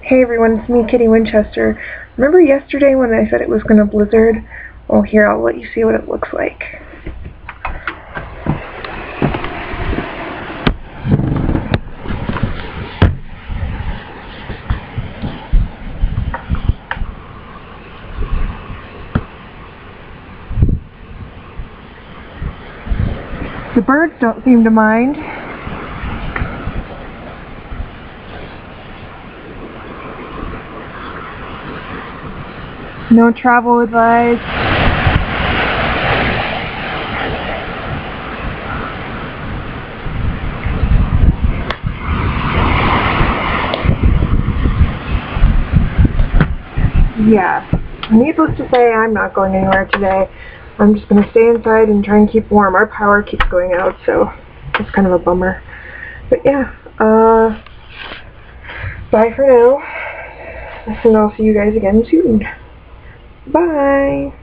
Hey everyone, it's me, Kitty Winchester. Remember yesterday when I said it was going to blizzard? Well, here, I'll let you see what it looks like. The birds don't seem to mind. No travel advised. Yeah, needless to say, I'm not going anywhere today. I'm just going to stay inside and try and keep warm. Our power keeps going out, so it's kind of a bummer. But yeah, bye for now. And I'll see you guys again soon. Bye!